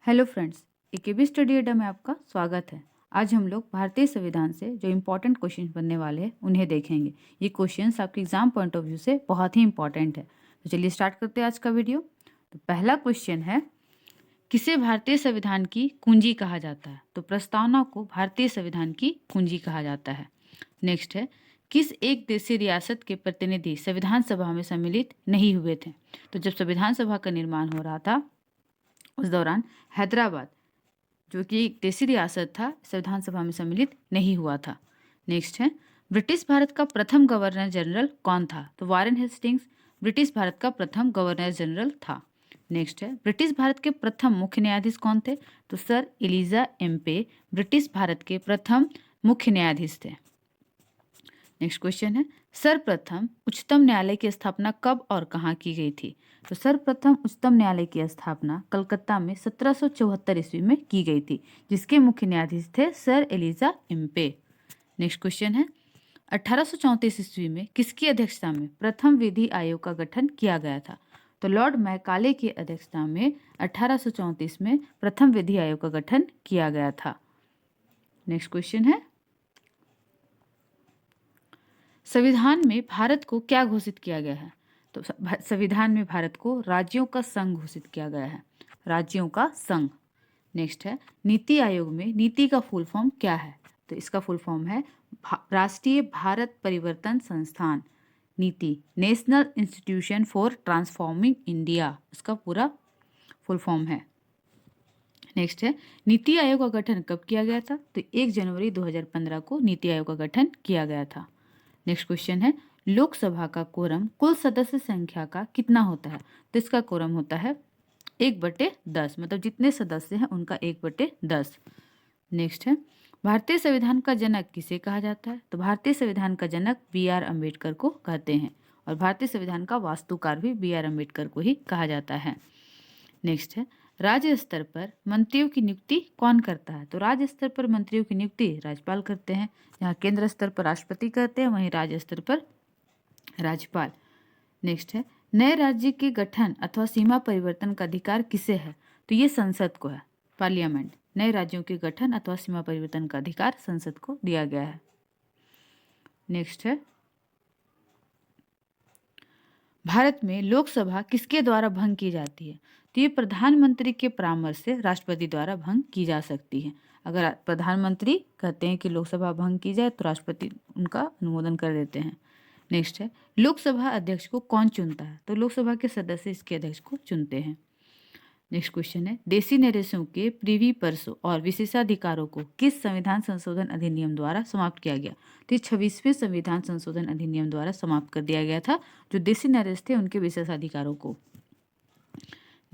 Hello friends, AKB study अड्डा में आपका स्वागत है। आज हम लोग भारतीय संविधान से जो इम्पोर्टेंट क्वेश्चन बनने वाले हैं उन्हें देखेंगे। ये क्वेश्चंस आपके एग्जाम पॉइंट ऑफ व्यू से बहुत ही इंपॉर्टेंट है। तो चलिए स्टार्ट करते हैं आज का वीडियो। तो पहला क्वेश्चन है, किसे भारतीय संविधान की कुंजी कहा जाता है? तो प्रस्तावना को भारतीय संविधान की कुंजी कहा जाता है। नेक्स्ट है, किस एक देशी रियासत के प्रतिनिधि संविधान सभा में सम्मिलित नहीं हुए थे? तो जब संविधान सभा का निर्माण हो रहा था उस दौरान हैदराबाद, जो कि एक देशी रियासत था, संविधान सभा में सम्मिलित नहीं हुआ था। नेक्स्ट है, ब्रिटिश भारत का प्रथम गवर्नर जनरल कौन था? तो वारेन हेस्टिंग्स ब्रिटिश भारत का प्रथम गवर्नर जनरल था। नेक्स्ट है, ब्रिटिश भारत के प्रथम मुख्य न्यायाधीश कौन थे? तो sir Elijah Impey British Bharat के प्रथम मुख्य न्यायाधीश थे। नेक्स्ट क्वेश्चन है, सर्वप्रथम उच्चतम न्यायालय की स्थापना कब और कहाँ की गई थी? तो सर्वप्रथम उच्चतम न्यायालय की स्थापना कलकत्ता में 1774 ईस्वी में की गई थी, जिसके मुख्य न्यायाधीश थे sir Elijah Impey. Next question है, 1834 ईस्वी में किसकी अध्यक्षता में प्रथम विधि आयोग का गठन किया गया था? तो लॉर्ड मैकाले की अध्यक्षता में 1834 में प्रथम विधि आयोग का गठन किया गया था। नेक्स्ट क्वेश्चन है, संविधान में भारत को क्या घोषित किया गया है? तो संविधान में भारत को राज्यों का संघ घोषित किया गया है, राज्यों का संघ। नेक्स्ट है, नीति आयोग में नीति का फुल फॉर्म क्या है? तो इसका फुल फॉर्म है राष्ट्रीय भारत परिवर्तन संस्थान नीति, national institution for transforming India, इसका पूरा फुल फॉर्म है। नेक्स्ट है, नीति आयोग का गठन कब किया गया था? तो 1 जनवरी 2015 को नीति आयोग का गठन किया गया था। नेक्स्ट क्वेश्चन है, लोकसभा का कोरम कुल सदस्य संख्या का कितना होता है? तो इसका कोरम होता है 1/10, मतलब जितने सदस्य हैं उनका 1/10। नेक्स्ट है, भारतीय संविधान का जनक किसे कहा जाता है? तो भारतीय संविधान का जनक BR अम्बेडकर को कहते हैं, और भारतीय संविधान का वास्तुकार भी BR अम्बेडकर को ही कहा जाता है। नेक्स्ट है, राज्य स्तर पर मंत्रियों की नियुक्ति कौन करता है? तो राज्य स्तर पर मंत्रियों की नियुक्ति राज्यपाल करते हैं। जहाँ केंद्र स्तर पर राष्ट्रपति करते हैं, वहीं राज्य स्तर पर राज्यपाल। नेक्स्ट है, नए राज्य के गठन अथवा सीमा परिवर्तन का अधिकार किसे है? तो ये संसद को है, पार्लियामेंट। नए राज्यों के गठन अथवा सीमा परिवर्तन का अधिकार संसद को दिया गया है। नेक्स्ट है, भारत में लोकसभा किसके द्वारा भंग की जाती है? तो ये प्रधानमंत्री के परामर्श से राष्ट्रपति द्वारा भंग की जा सकती है। अगर प्रधानमंत्री कहते हैं कि लोकसभा भंग की जाए तो राष्ट्रपति उनका अनुमोदन कर देते हैं। नेक्स्ट है, लोकसभा अध्यक्ष को कौन चुनता है? तो लोकसभा के सदस्य इसके अध्यक्ष को चुनते हैं। नेक्स्ट क्वेश्चन है, देशी नरेशों के प्रीवी पर्सों और विशेषाधिकारों को किस संविधान संशोधन अधिनियम द्वारा समाप्त किया गया? तो 26वें संविधान संशोधन अधिनियम द्वारा समाप्त कर दिया गया था, जो देशी नरेश थे उनके विशेषाधिकारों को।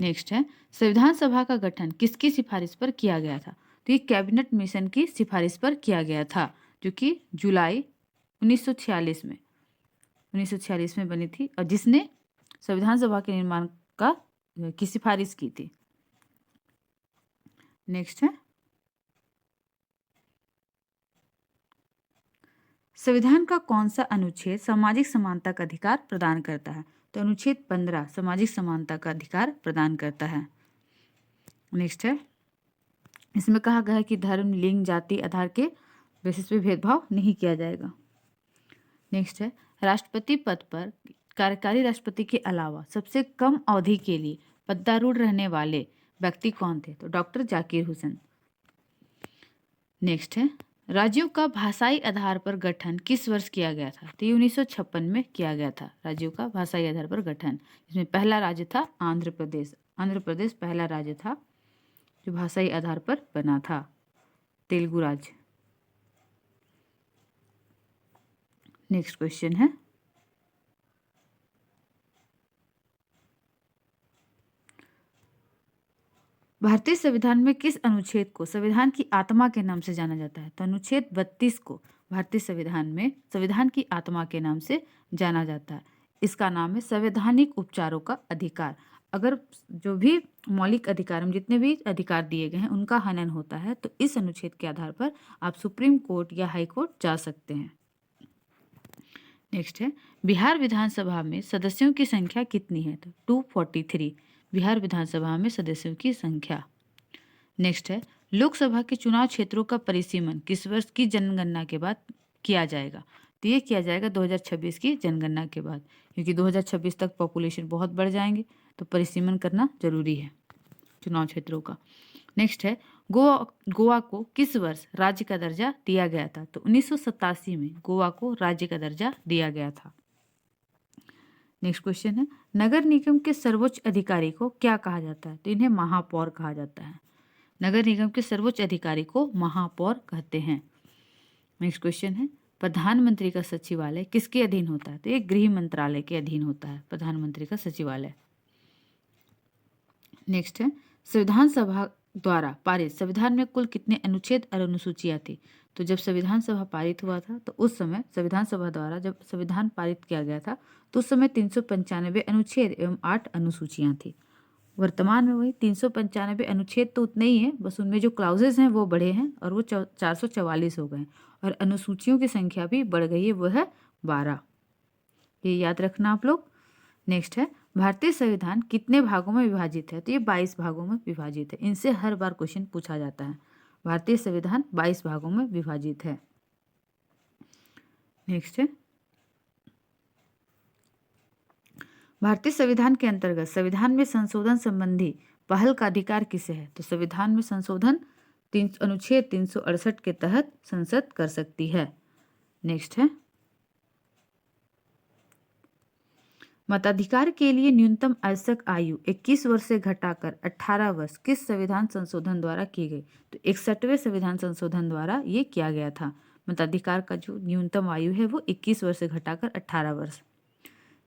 नेक्स्ट है, संविधान सभा का गठन किसकी सिफारिश पर किया गया था? तो ये कैबिनेट मिशन की सिफारिश पर किया गया था, जो कि जुलाई 1946 में बनी थी, और जिसने संविधान सभा के निर्माण की सिफारिश की थी। नेक्स्ट है, संविधान का कौन सा अनुच्छेद सामाजिक समानता का अधिकार प्रदान करता है? तो अनुच्छेद 15 सामाजिक समानता का अधिकार प्रदान करता है। नेक्स्ट है, इसमें कहा गया है कि धर्म, लिंग, जाति आधार के बेसिस पे भेदभाव नहीं किया जाएगा। नेक्स्ट है, राष्ट्रपति पद पर कार्यकारी राष्ट्रपति के अलावा सबसे कम अवधि के लिए पदारूढ़ रहने वाले व्यक्ति कौन थे? तो डॉक्टर जाकिर हुसैन। नेक्स्ट है, राज्यों का भाषाई आधार पर गठन किस वर्ष किया गया था? तो ये 1956 में किया गया था, राज्यों का भाषाई आधार पर गठन। इसमें पहला राज्य था आंध्र प्रदेश। आंध्र प्रदेश पहला राज्य था जो भाषाई आधार पर बना था, तेलुगु राज्य। नेक्स्ट क्वेश्चन है, भारतीय संविधान में किस अनुच्छेद को संविधान की आत्मा के नाम से जाना जाता है? तो अनुच्छेद 32 को भारतीय संविधान में संविधान की आत्मा के नाम से जाना जाता है। इसका नाम है संवैधानिक उपचारों का अधिकार। अगर जो भी मौलिक अधिकार, जितने भी अधिकार दिए गए हैं, उनका हनन होता है तो इस अनुच्छेद के आधार पर आप सुप्रीम कोर्ट या हाई कोर्ट जा सकते हैं। नेक्स्ट है, बिहार विधानसभा में सदस्यों की संख्या कितनी है? तो 243 बिहार विधानसभा में सदस्यों की संख्या। नेक्स्ट है, लोकसभा के चुनाव क्षेत्रों का परिसीमन किस वर्ष की जनगणना के बाद किया जाएगा? तो ये किया जाएगा 2026 की जनगणना के बाद, क्योंकि 2026 तक पॉपुलेशन बहुत बढ़ जाएंगे, तो परिसीमन करना जरूरी है चुनाव क्षेत्रों का। नेक्स्ट है, गोवा को किस वर्ष राज्य का दर्जा दिया गया था? तो 1987 में गोवा को राज्य का दर्जा दिया गया था। नेक्स्ट क्वेश्चन है, नगर निगम के सर्वोच्च अधिकारी को क्या कहा जाता है? तो इन्हें महापौर कहा जाता है। नगर निगम के सर्वोच्च अधिकारी को महापौर कहते हैं। नेक्स्ट क्वेश्चन है, प्रधानमंत्री का सचिवालय किसके अधीन होता है? तो ये गृह मंत्रालय के अधीन होता है प्रधानमंत्री का सचिवालय। नेक्स्ट है, संविधान सभा द्वारा पारित संविधान में कुल कितने अनुच्छेद और अनुसूचियां थी? तो जब संविधान सभा पारित हुआ था तो उस समय संविधान सभा द्वारा जब संविधान पारित किया गया था तो उस समय 395 अनुच्छेद एवं 8 अनुसूचियां थी। वर्तमान में वही 395 अनुच्छेद तो उतने ही हैं, बस उनमें जो क्लाउजेज हैं वो बढ़े हैं और वो 444 हो गए, और अनुसूचियों की संख्या भी बढ़ गई है, वो है 12। ये याद रखना आप लोग। नेक्स्ट है, भारतीय संविधान कितने भागों में विभाजित है? तो ये 22 भागों में विभाजित है। इनसे हर बार क्वेश्चन पूछा जाता है। भारतीय संविधान 22 भागों में विभाजित है। नेक्स्ट है, भारतीय संविधान के अंतर्गत संविधान में संशोधन संबंधी पहल का अधिकार किसे है? तो संविधान में संशोधन अनुच्छेद 368 के तहत संसद कर सकती है। नेक्स्ट है, मताधिकार के लिए न्यूनतम आवश्यक आयु 21 वर्ष से घटाकर 18 वर्ष किस संविधान संशोधन द्वारा की गई? तो 61वें संविधान संशोधन द्वारा ये किया गया था। मताधिकार का जो न्यूनतम आयु है वो 21 वर्ष से घटाकर 18 वर्ष।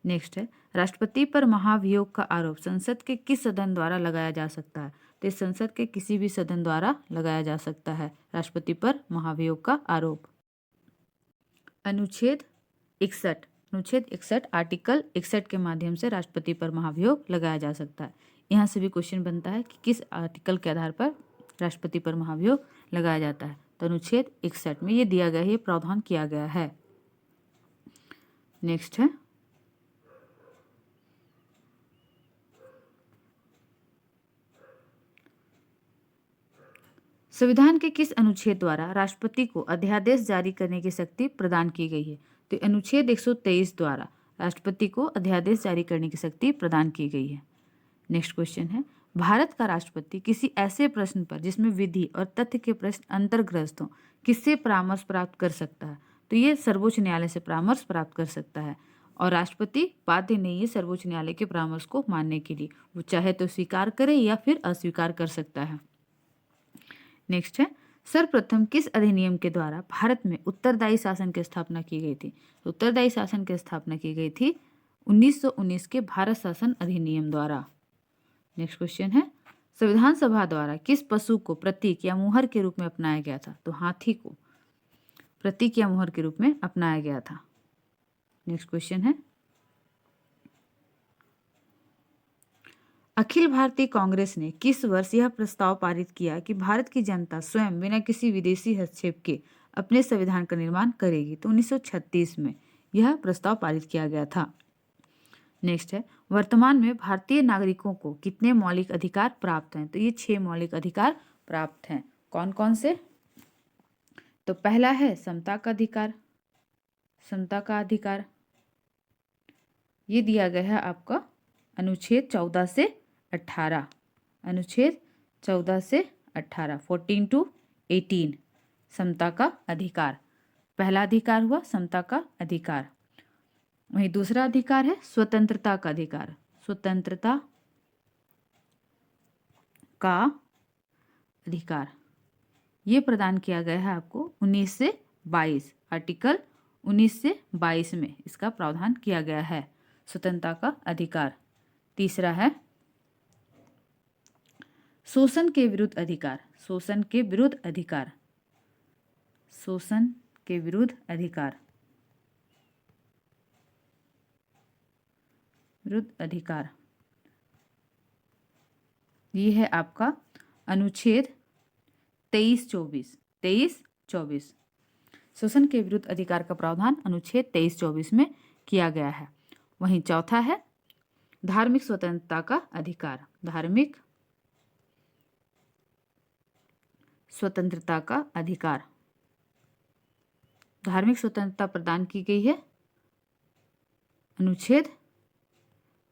नेक्स्ट है, राष्ट्रपति पर महाभियोग का आरोप संसद के किस सदन द्वारा लगाया जा सकता है? तो संसद के किसी भी सदन द्वारा लगाया जा सकता है राष्ट्रपति पर महाभियोग का आरोप। अनुच्छेद 61 आर्टिकल 61 के माध्यम से राष्ट्रपति पर महाभियोग लगाया जा सकता है। यहाँ से भी क्वेश्चन बनता है कि किस आर्टिकल के आधार पर राष्ट्रपति पर महाभियोग लगाया जाता है? तो अनुच्छेद 61 में ये दिया गया है, ये प्रावधान किया गया है। नेक्स्ट है, संविधान के किस अनुच्छेद द्वारा राष्ट्रपति को अध्यादेश जारी करने की शक्ति प्रदान की गई है? तो अनुच्छेद 123 द्वारा राष्ट्रपति को अध्यादेश जारी करने की शक्ति प्रदान की गई है। नेक्स्ट क्वेश्चन है, भारत का राष्ट्रपति किसी ऐसे प्रश्न पर जिसमें विधि और तथ्य के प्रश्न अंतर्ग्रस्त हों किससे परामर्श प्राप्त कर सकता है? तो ये सर्वोच्च न्यायालय से परामर्श प्राप्त कर सकता है, और राष्ट्रपति बाध्य नहीं है सर्वोच्च न्यायालय के परामर्श को मानने के लिए, वो चाहे तो स्वीकार करे या फिर अस्वीकार कर सकता है। नेक्स्ट है, सर्वप्रथम किस अधिनियम के द्वारा भारत में उत्तरदायी शासन की स्थापना की गई थी? तो उत्तरदायी शासन की स्थापना की गई थी 1919 के भारत शासन अधिनियम द्वारा। नेक्स्ट क्वेश्चन है, संविधान सभा द्वारा किस पशु को प्रतीक या मुहर के रूप में अपनाया गया था? तो हाथी को प्रतीक या मुहर के रूप में अपनाया गया था। नेक्स्ट क्वेश्चन है, अखिल भारतीय कांग्रेस ने किस वर्ष यह प्रस्ताव पारित किया कि भारत की जनता स्वयं बिना किसी विदेशी हस्तक्षेप के अपने संविधान का निर्माण करेगी? तो 1936 में यह प्रस्ताव पारित किया गया था। नेक्स्ट है, वर्तमान में भारतीय नागरिकों को कितने मौलिक अधिकार प्राप्त हैं? तो ये 6 मौलिक अधिकार प्राप्त हैं। कौन कौन से? तो पहला है समता का अधिकार। समता का अधिकार ये दिया गया है आपका अनुच्छेद 14 से 18। अनुच्छेद 14 से 18 14 to 18 समता का अधिकार। पहला अधिकार हुआ समता का अधिकार। वहीं दूसरा अधिकार है स्वतंत्रता का अधिकार। स्वतंत्रता का अधिकार ये प्रदान किया गया है आपको 19 से 22 आर्टिकल 19 से 22 में इसका प्रावधान किया गया है स्वतंत्रता का अधिकार। तीसरा है शोषण के विरुद्ध अधिकार। शोषण के विरुद्ध अधिकार। शोषण के विरुद्ध अधिकार। विरुद्ध अधिकार ये है आपका अनुच्छेद 23-24 शोषण के विरुद्ध अधिकार का प्रावधान अनुच्छेद 23-24 में किया गया है। वहीं चौथा है धार्मिक स्वतंत्रता का अधिकार। धार्मिक स्वतंत्रता का अधिकार। धार्मिक स्वतंत्रता प्रदान की गई है अनुच्छेद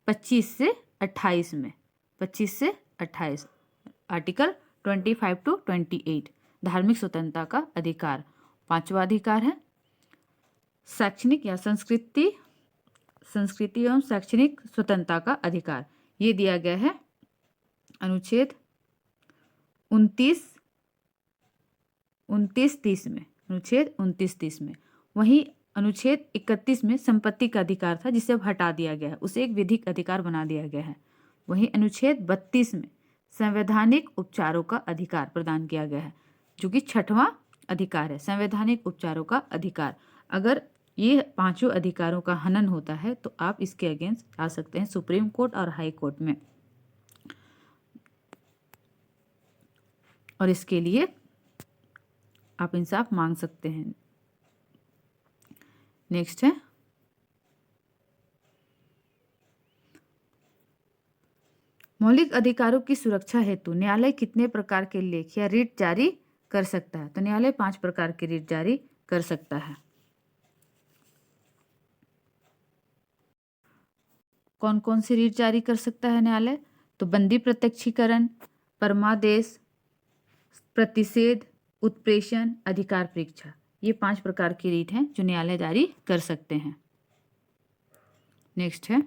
25 से 28 में। 25 से 28 आर्टिकल 25 टू 28 धार्मिक स्वतंत्रता का अधिकार। पांचवा अधिकार है शैक्षणिक या संस्कृति एवं शैक्षणिक स्वतंत्रता का अधिकार। ये दिया गया है अनुच्छेद 29-30 में। अनुच्छेद 29-30 में। वहीं अनुच्छेद 31 में संपत्ति का अधिकार था, जिसे अब हटा दिया गया है, उसे एक विधिक अधिकार बना दिया गया है। वहीं अनुच्छेद 32 में संवैधानिक उपचारों का अधिकार प्रदान किया गया है, जो कि छठवां अधिकार है, संवैधानिक उपचारों का अधिकार। अगर ये पांचों अधिकारों का हनन होता है तो आप इसके अगेंस्ट जा सकते हैं सुप्रीम कोर्ट और हाई कोर्ट में, और इसके लिए आप इंसाफ मांग सकते हैं। नेक्स्ट है मौलिक अधिकारों की सुरक्षा हेतु न्यायालय कितने प्रकार के लेख या रिट जारी कर सकता है? तो न्यायालय 5 प्रकार के रिट जारी कर सकता है। कौन कौन सी रिट जारी कर सकता है न्यायालय? तो बंदी प्रत्यक्षीकरण, परमादेश, प्रतिषेध, उत्प्रेषण, अधिकार परीक्षा, ये 5 प्रकार की रिट हैं जो न्यायालय जारी कर सकते हैं। नेक्स्ट है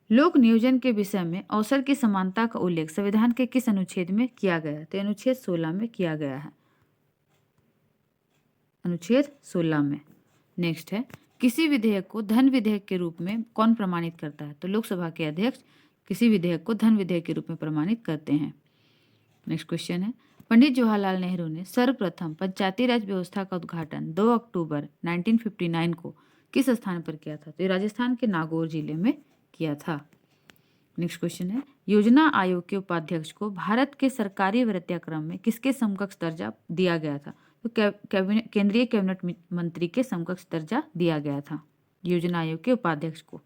लोक नियोजन के विषय में अवसर की समानता का उल्लेख संविधान के किस अनुच्छेद में किया गया है? तो अनुच्छेद 16 में किया गया है, अनुच्छेद 16 में। नेक्स्ट है किसी विधेयक को धन विधेयक के रूप में कौन प्रमाणित करता है? तो लोकसभा के अध्यक्ष किसी विधेयक को धन विधेयक के रूप में प्रमाणित करते हैं। नेक्स्ट क्वेश्चन है पंडित जवाहरलाल नेहरू ने सर्वप्रथम पंचायती राज व्यवस्था का उद्घाटन 2 अक्टूबर 1959 को किस स्थान पर किया था? तो ये राजस्थान के नागौर जिले में किया था। नेक्स्ट क्वेश्चन है योजना आयोग के उपाध्यक्ष को भारत के सरकारी वृत्तिक्रम में किसके समकक्ष दर्जा दिया गया था? तो केंद्रीय कैबिनेट मंत्री के समकक्ष दर्जा दिया गया था योजना आयोग के उपाध्यक्ष को,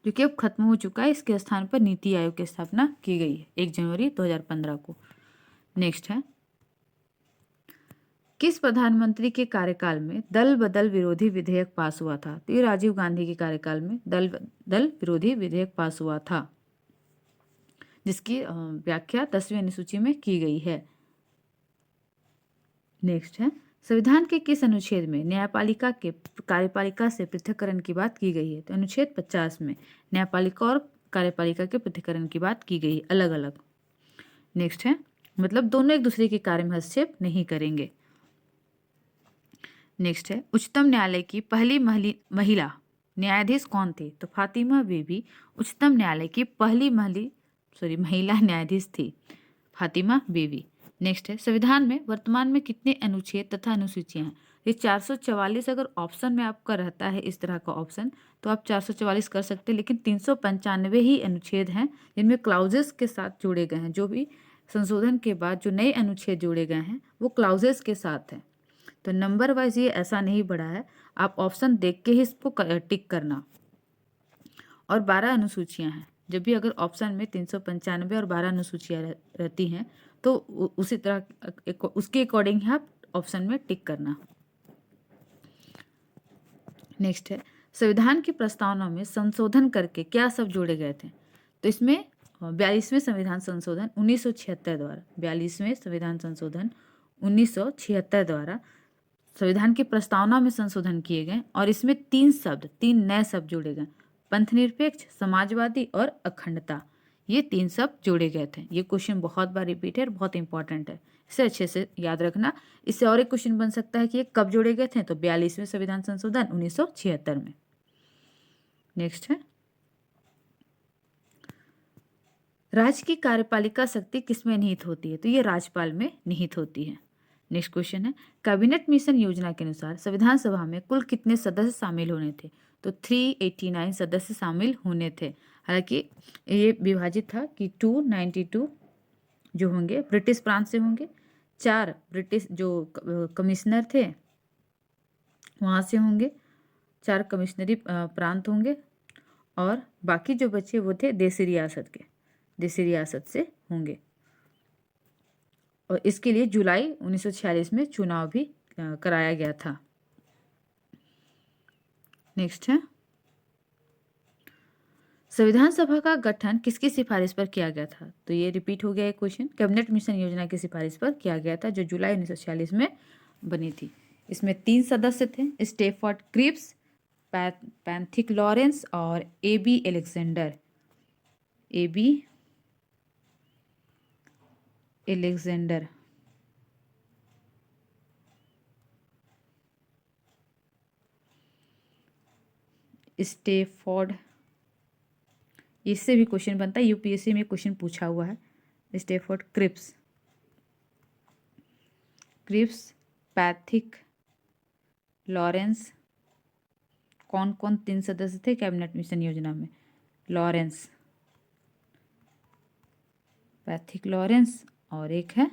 जो कि अब खत्म हो चुका है। इसके स्थान पर नीति आयोग की स्थापना की गई है 1 जनवरी 2015 को। नेक्स्ट है किस प्रधानमंत्री के कार्यकाल में दल बदल विरोधी विधेयक पास हुआ था? तो ये राजीव गांधी के कार्यकाल में दल विरोधी विधेयक पास हुआ था, जिसकी व्याख्या 10वीं अनुसूची में की गई है। नेक्स्ट है संविधान के किस अनुच्छेद में न्यायपालिका के कार्यपालिका से पृथक्करण की बात की गई है? तो अनुच्छेद 50 में न्यायपालिका और कार्यपालिका के पृथक्करण की बात की गई है, अलग अलग। नेक्स्ट है मतलब दोनों एक दूसरे के कार्य में हस्तक्षेप नहीं करेंगे। नेक्स्ट है उच्चतम न्यायालय की पहली महिला न्यायाधीश कौन थे? तो फातिमा बीबी उच्चतम न्यायालय की पहली महिला न्यायाधीश थी, फातिमा बीबी। नेक्स्ट है संविधान में वर्तमान में कितने अनुच्छेद तथा अनुसूचियां हैं? ये 444 अगर ऑप्शन में आपका रहता है इस तरह का ऑप्शन तो आप 444 कर सकते हैं, लेकिन 395 ही अनुच्छेद हैं जिनमें क्लाउजेस के साथ जोड़े गए हैं। जो भी संशोधन के बाद जो नए अनुच्छेद जोड़े गए हैं वो क्लाउजेस के साथ हैं। तो नंबर वाइज ये ऐसा नहीं बढ़ा है, आप ऑप्शन देख के ही इसको टिक करना। और 12 अनुसूचियां हैं, जब भी अगर ऑप्शन में 395 और 12 अनुसूचियां रहती हैं तो उसी तरह उसके अकॉर्डिंग ही आप ऑप्शन में टिक करना। नेक्स्ट है संविधान की प्रस्तावना में संशोधन करके क्या सब जोड़े गए थे? तो इसमें 42वें संविधान संशोधन 1976 द्वारा 42वें संविधान संशोधन 1976 द्वारा संविधान की प्रस्तावना में संशोधन किए गए और इसमें 3 नए शब्द जोड़े गए, पंथनिरपेक्ष, समाजवादी और अखंडता। ये 3 शब्द जोड़े गए थे। ये क्वेश्चन बहुत बार रिपीट है और बहुत इंपॉर्टेंट है, इसे अच्छे से याद रखना। इससे और एक क्वेश्चन बन सकता है कि ये कब जोड़े गए थे? तो 42वें संविधान संशोधन 1976 में। नेक्स्ट है राज्य की कार्यपालिका शक्ति किसमें निहित होती है? तो ये राज्यपाल में निहित होती है। नेक्स्ट क्वेश्चन है कैबिनेट मिशन योजना के अनुसार संविधान सभा में कुल कितने सदस्य शामिल होने थे? तो 389 सदस्य शामिल होने थे। हालांकि ये विभाजित था कि 292 जो होंगे ब्रिटिश प्रांत से होंगे, 4 ब्रिटिश जो कमिश्नर थे वहाँ से होंगे, 4 कमिश्नरी प्रांत होंगे, और बाकी जो बच्चे वो थे देशी रियासत से होंगे। और इसके लिए जुलाई 1946 में चुनाव भी कराया गया था। नेक्स्ट है, संविधान सभा का गठन किसकी सिफारिश पर किया गया था? तो ये रिपीट हो गया एक क्वेश्चन। कैबिनेट मिशन योजना की सिफारिश पर किया गया था, जो जुलाई 1946 में बनी थी। इसमें 3 सदस्य थे, स्टेफर्ड क्रिप्स, पैथिक लॉरेंस और AV Alexander. AV Alexander. Stafford, इससे भी क्वेश्चन बनता है, यूपीएससी में क्वेश्चन पूछा हुआ है। Stafford Cripps, Pethick Lawrence. कौन कौन 3 सदस्य थे कैबिनेट मिशन योजना में? लॉरेंस, पैथिक लॉरेंस और एक है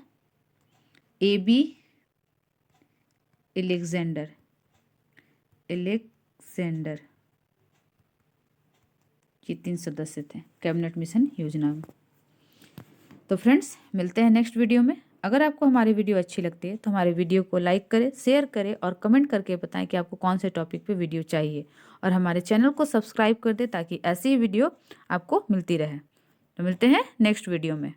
एबी एलेक्जेंडर। ये 3 सदस्य थे कैबिनेट मिशन योजना में। तो फ्रेंड्स, मिलते हैं नेक्स्ट वीडियो में। अगर आपको हमारी वीडियो अच्छी लगती है तो हमारे वीडियो को लाइक करें, शेयर करें और कमेंट करके बताएं कि आपको कौन से टॉपिक पे वीडियो चाहिए, और हमारे चैनल को सब्सक्राइब कर दें ताकि ऐसी वीडियो आपको मिलती रहे। तो मिलते हैं नेक्स्ट वीडियो में।